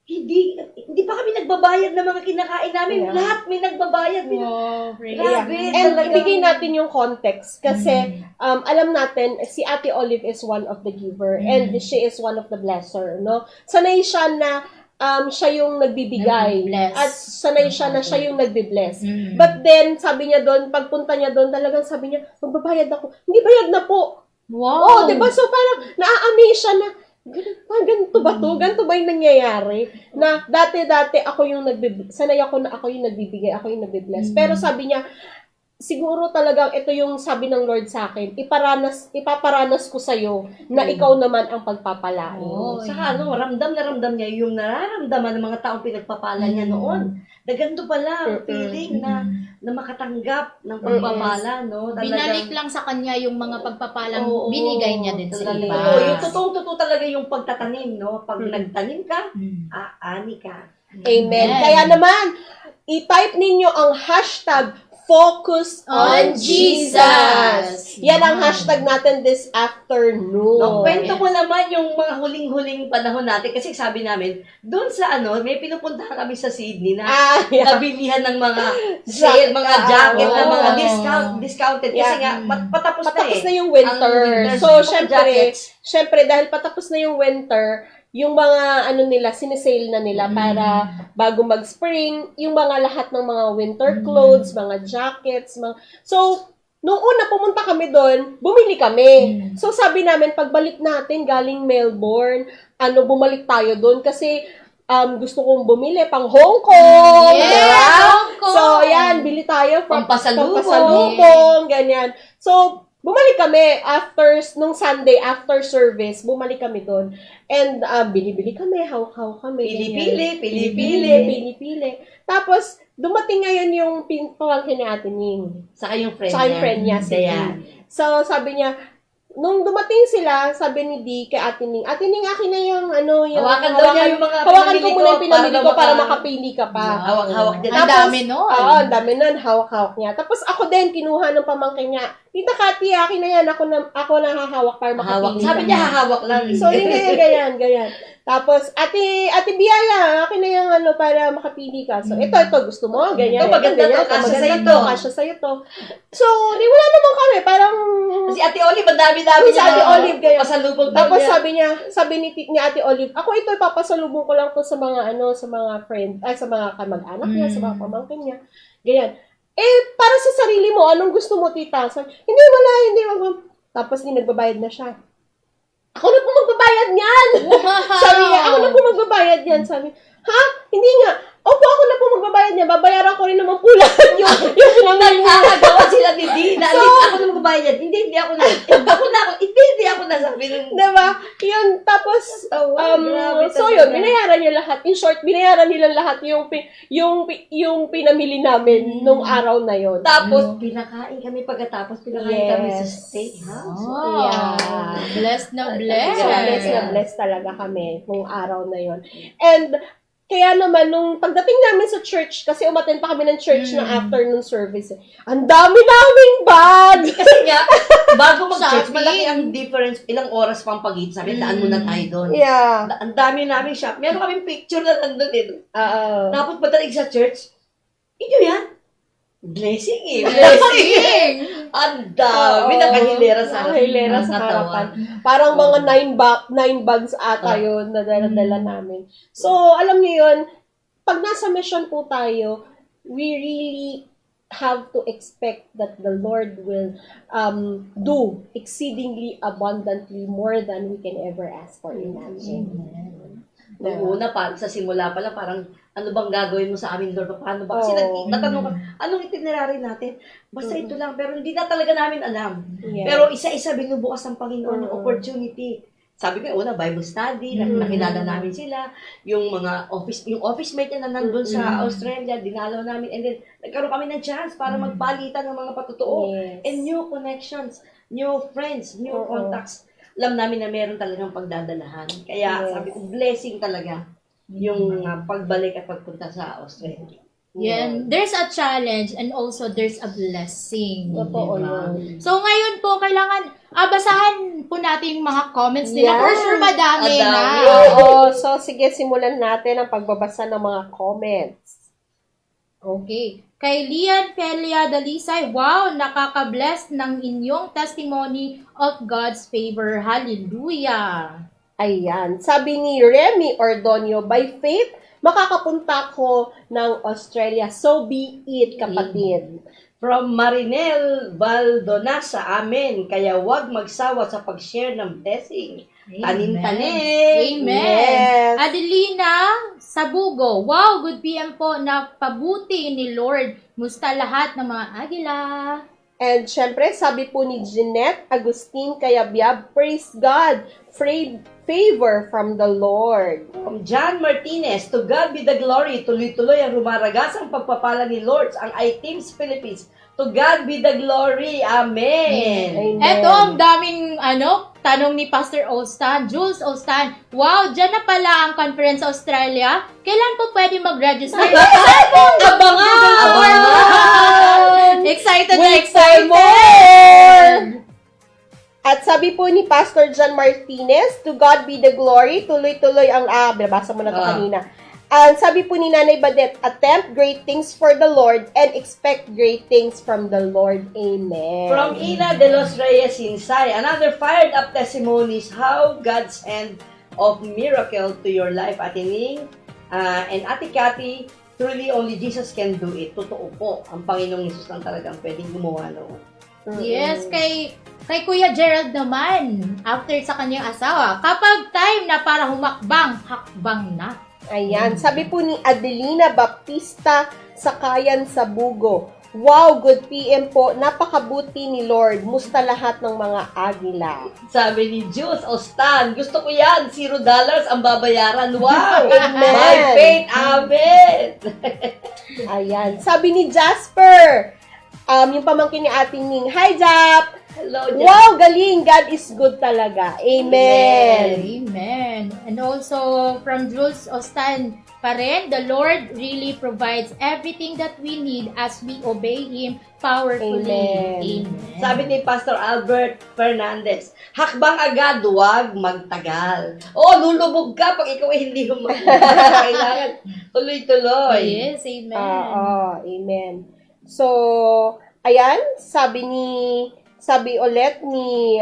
hindi pa kami nagbabayad ng mga kinakain namin. Yeah. Lahat may nagbabayad. Oh, really? Grabe, And talaga. ibigay natin yung context kasi alam natin si Ate Olive is one of the giver and she is one of the blesser, no? Sanay siya na siya yung nagbibigay Nagbi-bless. at sanay siya na siya yung nagbi-bless. Mm. But then sabi niya doon, pagpunta niya doon, talagang sabi niya, magbabayad ako. Hindi bayad na po. Wow. Oh, 'di ba? So parang naa-amaze siya na ganito ba to? Ganito ba yung nangyayari? Na dati ako yung sanay ako na ako yung nagbibigay, ako yung nagbi-bless. Pero sabi niya, siguro talagang ito yung sabi ng Lord sa akin, ipaparanas ko sa'yo na ikaw naman ang pagpapalain. Oh, Saka ramdam na ramdam niya yung nararamdaman ng mga taong pinagpapala niya noon. Na ganito pala, feeling na makatanggap ng pagpapala, no? Binalik lang sa kanya yung mga pagpapalang Oo, binigay niya din sa talaga. iba. Oo, yung totoo talaga yung pagtatanim, no? Pag nagtanim ka, aani ka. Amen. Kaya naman, i-type ninyo ang hashtag Focus on Jesus. Yan ang hashtag natin this afternoon. No, kwento mo naman yung mga huling-huling panahon natin kasi sabi namin, doon sa may pinupuntahan kami sa Sydney na nabilihan ng mga sale, mga jacket, na mga discounted kasi nga patapos patapos na na yung winter. Ang winter. So, Mga jackets. syempre, dahil patapos na yung winter, yung mga nila, sinisale na nila para bago mag-spring, yung mga lahat ng mga winter clothes, mga jackets, So, nung una pumunta kami doon, bumili kami. So, sabi namin, pagbalik natin galing Melbourne, bumalik tayo doon kasi gusto kong bumili pang Hong Kong. Yes, diba? Hong Kong. So, yan, bili tayo from Pampasalubong. ganyan. So, bumalik kami nung Sunday, after service, bumalik kami doon. And, bili-bili kami, hawak-hawak kami. ganyan. Pili-pili. Tapos, dumating ngayon yung pamangkin ni Ate Ning. Saka yung friend Saka yung friend niya, si Dayan. So, sabi niya, nung dumating sila, sabi ni Dee kay Ate Ning, akin na yung yung Hawakan daw niya yung mga hawakan ko pinamili muna yung pinamili ko para maka- makapili ka pa. Hawak-hawak din. Ang dami nun. Oo, ang dami nun, hawak-hawak niya. Tapos ako din, kinuha ng pamangkin niya, Tita Cathy, akin na yan, ako na hahawak para Hawak. makapili Sabi ka. niya hahawak lang. So, yun, ganyan. Tapos, Ate Biyaya, akin na yung para makapili ka. So, ito, gusto mo? Ganyan. Ito, maganda to, kasya maganda sa'yo to, to. kasya sa'yo to. So, wala naman kami, parang... Si Ate Olive, ang dami-dami Si Ate Olive, ganyan. pasalubong Tapos niya. sabi ni Ate Olive, ako ito ipapasalubong ko lang to sa mga sa mga friend, sa mga kamag-anak niya, sa mga pamangkin niya. Ganyan. Para sa sarili mo, anong gusto mo, tita? Sabi, hindi, wala. Tapos nagbabayad na siya. Ako na po magbabayad niyan. Sabi niya, ako na po magbabayad niyan. Sabi, ha? Hindi nga. Opo, ako na po magbabayad niya. Babayaran ko rin naman po lahat yung pinamili niya. Nakakagawa sila ni Dee. Ako na magbabayad. Hindi ako na. Hindi ako na sabi nung... Diba? Yun, tapos, grabe so talaga. yun, binayaran niya lahat. In short, binayaran nila lahat yung pinamili namin nung araw na yun. Tapos, pinakain kami pagkatapos. Pinakain kami sa Yes. steakhouse. Oh, Yeah. blessed na So, blessed. blessed talaga kami nung araw na yun. And, kaya naman, nung pagdating namin sa church, kasi umattend pa kami ng church na afternoon service, ang dami naming bag! Kasi nga, bago mag-church, Shopping. malaki ang difference. Ilang oras pang pag-eat. Sabi, daan muna tayo doon. Yeah. Ang dami namin shop. Meron kaming picture na nandun eh. Oo. Tapos pagdating sa church, inyo yan? Blessing eh. Blessing. Ang dami. Nakahilera sa Nakahilera sa katawan. harapan. Parang mga 9 bags ata yun na dala-dala namin. So, alam niyo yun, pag nasa mission po tayo, we really have to expect that the Lord will do exceedingly abundantly more than we can ever ask or imagine. Noong una pa, sa simula pa lang, parang ano bang gagawin mo sa amin, Lord? Paano ba? Kasi natanong ka, anong itinerary natin? Basta ito lang, pero hindi na talaga namin alam. Yeah. Pero isa-isa binubukas ng Panginoon yung opportunity. Sabi ko, una, Bible study, nakilala namin sila, yung office mate na nandun sa Australia, dinalaw namin, and then, nagkaroon kami ng chance para magpalitan ng mga patutuo, Yes. and new connections, new friends, new contacts. Alam namin na meron talagang pagdadalahan. Kaya, Yes. sabi ko, blessing talaga yung pagbalik at pagpunta sa Australia. Yeah, and there's a challenge and also there's a blessing. Totoo diba? yun. So ngayon po, kailangan basahan po natin yung mga comments nila. Yeah. For sure, madami Ang na. dami. Oo. So, sige, simulan natin ang pagbabasa ng mga comments. Okay. Kay Lian Felia Dalisay, wow, nakaka-bless ng inyong testimony of God's favor. Hallelujah. Ayan. Sabi ni Remy Ordonio, by faith, makakapunta ko ng Australia. So be it, kapatid. From Marinel Valdonasa, amen. Kaya wag magsawa sa pag-share ng blessing. Tanim-tanim. Amen. Yes. Adelina Sabugo, wow, good PM po na pabuti ni Lord. Musta lahat ng mga agila. And syempre, sabi po ni Jeanette Agustin Kayabyab, praise God, favor from the Lord. From John Martinez, to God be the glory. Tuloy-tuloy ang rumaragas ang pagpapala ni Lord ang I-Teams Philippines. To God be the glory. Amen. Amen. Eto, ang daming tanong ni Pastor Olstan, Jules Olstan. Wow, dyan na pala ang conference sa Australia. Kailan po pwede mag-register? Abangan! Excited na Wait for excited! more! At sabi po ni Pastor John Martinez, to God be the glory, tuloy-tuloy ang, binabasa mo na ito kanina. Sabi po ni Nanay Badet, attempt great things for the Lord and expect great things from the Lord. Amen. From Ina de los Reyes Sinsay, another fired up testimonies how God's hand of miracle to your life, Ate Ning and Ate Cathy, truly only Jesus can do it. Totoo po, ang Panginoong Jesus lang talagang pwedeng gumawa noon. Yes, kay Kuya Gerald naman, after sa kanyang asawa, kapag time na para humakbang, hakbang na. Ayan. Sabi po ni Adelina Baptista Sakayan sa Bugo. Wow, good PM po. Napakabuti ni Lord. Musta lahat ng mga agila. Sabi ni Jules Ostan, gusto ko yan, $0 ang babayaran. Wow! Amen. By faith, amen! Ayan. Sabi ni Jasper, yung pamangkin ni Ate Ning, Hi, Jap! Hello, Jack. Wow, galing. God is good talaga. Amen. Amen. And also from Jules Ostan pa rin, the Lord really provides everything that we need as we obey Him powerfully. Amen. Amen. Sabi ni Pastor Albert Fernandez, hakbang agad, huwag magtagal. Lulubog ka pag ikaw ay hindi humagtagal. Kailangan tuloy-tuloy. Yes, amen. Amen. So, ayan, sabi ulit ni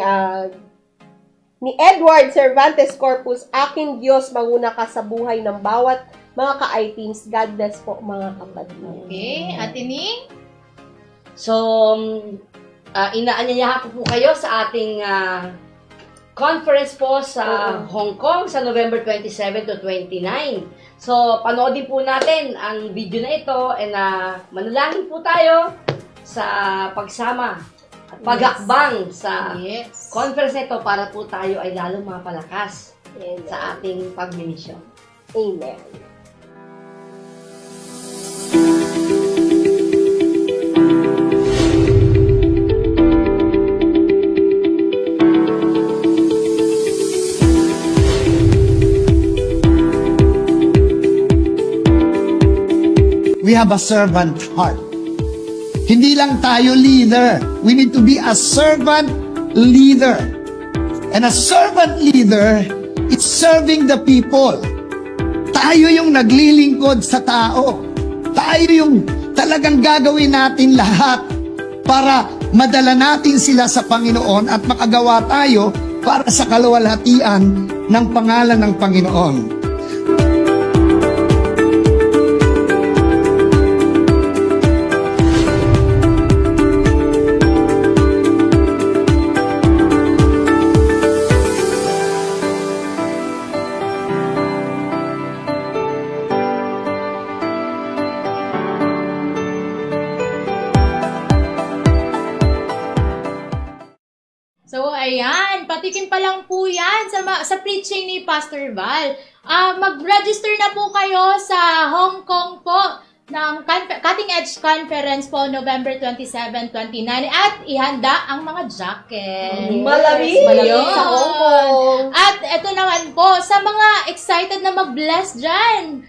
Edward Cervantes Corpus, aking Diyos, manguna ka sa buhay ng bawat mga ka-I-teams. God bless po, mga kapatid. Okay, Ate Ning? So, inaanyayahan ko po kayo sa ating conference po sa Hong Kong sa November 27 to 29. So, panoodin po natin ang video na ito and manalangin po tayo sa pagsama at paghakbang sa Yes. conference na ito para po tayo ay lalong mapalakas Amen. sa ating pagmimisyon. Amen. We have a servant heart. Hindi lang tayo leader. We need to be a servant leader. And a servant leader is serving the people. Tayo yung naglilingkod sa tao. Tayo yung talagang gagawin natin lahat para madala natin sila sa Panginoon at makagawa tayo para sa kaluwalhatian ng pangalan ng Panginoon. So, ayan, patikim pa lang po yan sa preaching ni Pastor Val. Mag-register na po kayo sa Hong Kong po ng Cutting Edge Conference po November 27, 29 at ihanda ang mga jacket. Malamig! Malamig sa Hong Kong. At eto naman po, sa mga excited na mag-bless dyan,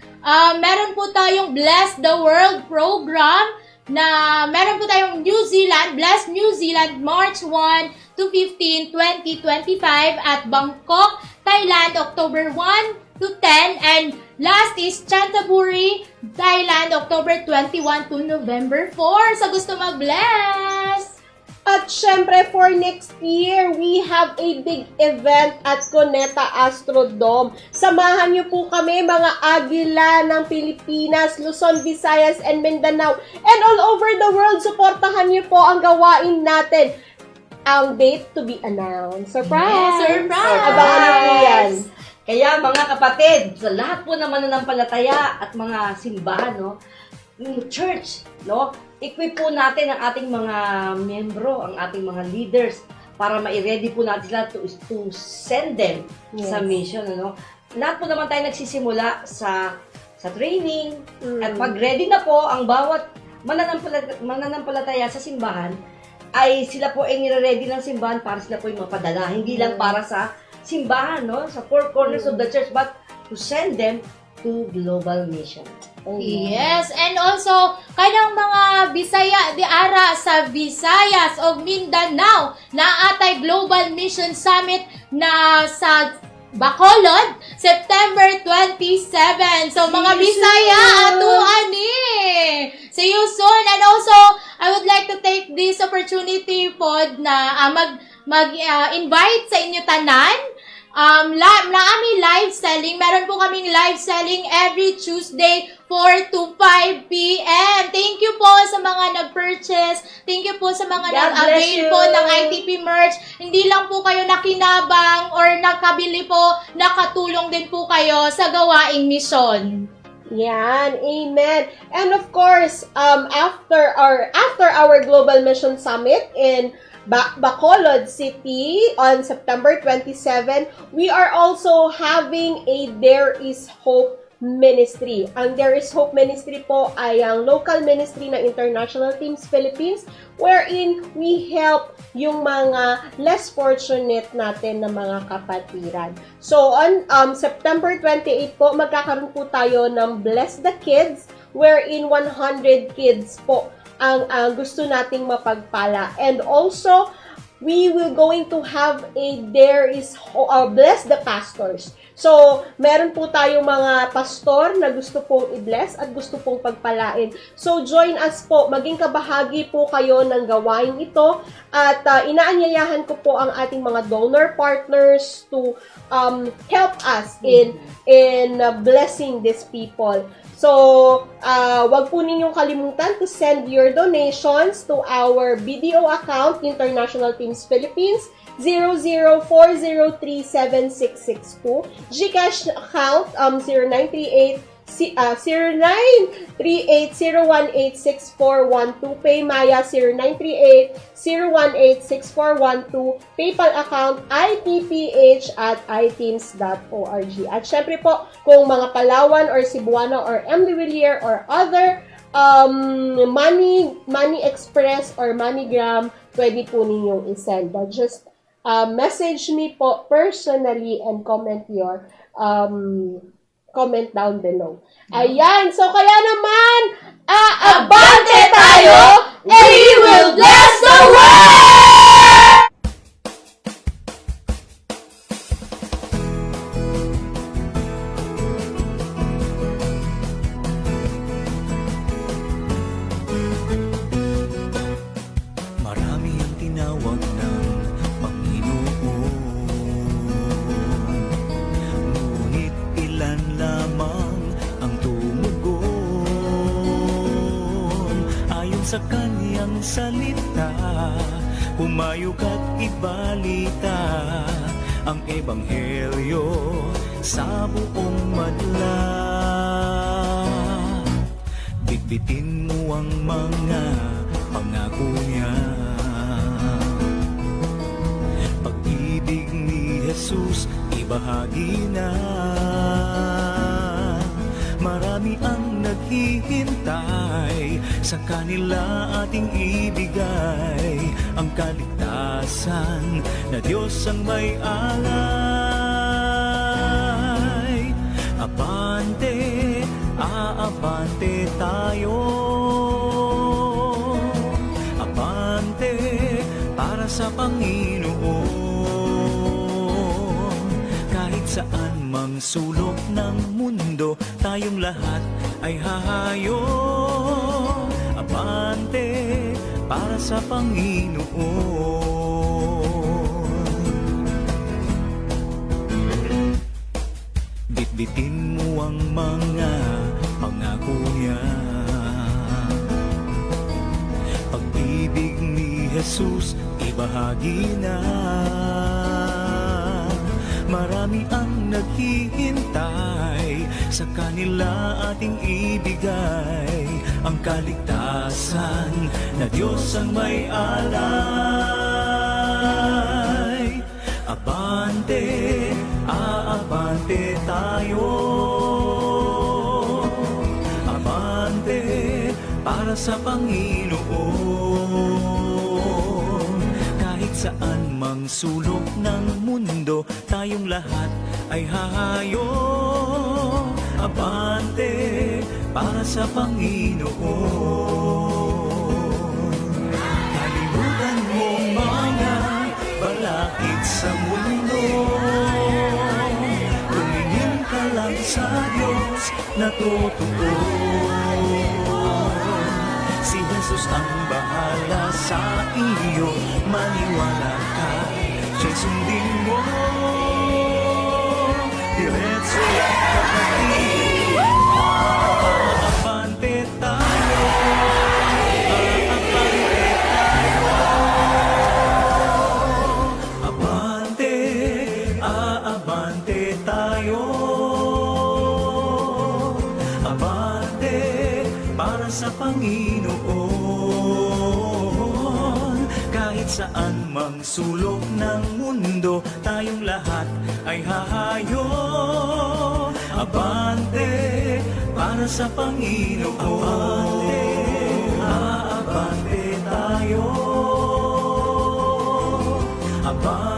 meron po tayong Bless the World program na meron po tayong New Zealand, Bless New Zealand, March 1 to 15, 2025 at Bangkok, Thailand, October 1 to 10 and last is Chantaburi, Thailand, October 21 to November 4. Sa gusto mag-bless! At syempre, for next year, we have a big event at Cuneta Astrodome. Samahan niyo po kami, mga Agila ng Pilipinas, Luzon, Visayas, and Mindanao. And all over the world, supportahan niyo po ang gawain natin. Ang date to be announced. Surprise! Yes, surprise! Abangan niyo po yan. Kaya mga kapatid, sa lahat po ng mananampalataya at mga simbahan, no, yung church, no, equip po natin ang ating mga membro, ang ating mga leaders para ma-ready po natin sila to send them sa mission, ano. Lahat po naman tayo nagsisimula sa training at pag ready na po ang bawat mananampalataya sa simbahan, ay sila po ay nire-ready ng simbahan para sila po ay mapadala. Hindi lang para sa simbahan, no, sa four corners of the church, but to send them to global mission. Yes, and also, kayang mga Bisaya, di ara sa Visayas o Mindanao na atay Global Mission Summit na sa Bacolod, September 27. So, mga Bisaya, atuan ni! See you soon! And also, I would like to take this opportunity po na mag-invite sa inyo tanan Marami live selling. Meron po kaming live selling every Tuesday 4 to 5 p.m. Thank you po sa mga nag-purchase. Thank you po sa mga God bless nag-avail you. po ng ITP merch. Hindi lang po kayo nakinabang or nakabili po, nakatulong din po kayo sa gawaing misyon. Yan, amen. And of course, after our Global Mission Summit in Bacolod City on September 27, we are also having a There Is Hope Ministry. Ang There Is Hope Ministry po ay ang local ministry ng International Teams Philippines, wherein we help yung mga less fortunate natin na mga kapatiran. So on September 28 po, magkakaroon po tayo ng Bless the Kids, wherein 100 kids po ang gusto nating mapagpala. And also, we will going to have a Bless the Pastors. So, meron po tayong mga pastor na gusto pong i-bless at gusto pong pagpalain. So, join us po. Maging kabahagi po kayo ng gawain ito. At inaanyayahan ko po ang ating mga donor partners to help us in blessing these people. So, wag po ninyong kalimutan to send your donations to our BDO account, International Teams Philippines, 0040376662, GCash account 0938-018-6412, Paymaya 0938-018-6412, PayPal account itph@iteams.org. At syempre po, kung mga Palawan or Cebuano or M. De Villiers or other Money Express or MoneyGram, pwede po ninyong isend. But just message me po personally and comment your comment down below. Ayan, so kaya naman, abante tayo, and we will bless the world! Marami ang tinawag ng Panginoon, ngunit ilan lamang ang tumugon. Ayon sa kaniyang salita, humayog at ibalita ang ebanghelyo sa buong madla. Bitbitin mo ang mga pangako niya. Pag-ibig ni Jesus, ibahagi na. Marami ang naghihintay, sa kanila ating ibigay ang kaligtasan na Diyos ang may alay. Abante, aabante tayo. Abante para sa Panginoon. Kahit saan mang sulok ng mundo, tayong lahat ay hahayo. Abante para sa Panginoon. Bitbitin mo ang mga pangako niya. Pag-ibig ni Jesus, ibahagi na. Marami ang naghihintay, sa kanila ating ibigay ang kaligtasan na Diyos ang may alay. Abante, aabante tayo. Abante para sa Panginoon. Kahit saan mang sulok ng mundo, tayong lahat ay hahayo. Abante para sa Panginoon. Kalimutan mo mga balakid sa mundo. Tumingin ka lang sa Diyos na totoo. Si Jesus ang bahala sa iyo, maniwala ka, siya'y sundin mo. diretso lang kapatid. Aabante tayo, aabante tayo. Abante, aabante tayo. Abante para sa Panginoon. Kahit saan mang sulok ng mundo, tayong lahat ay hahayo. Abante para sa Panginoon. Abante, aabante tayo. Abante.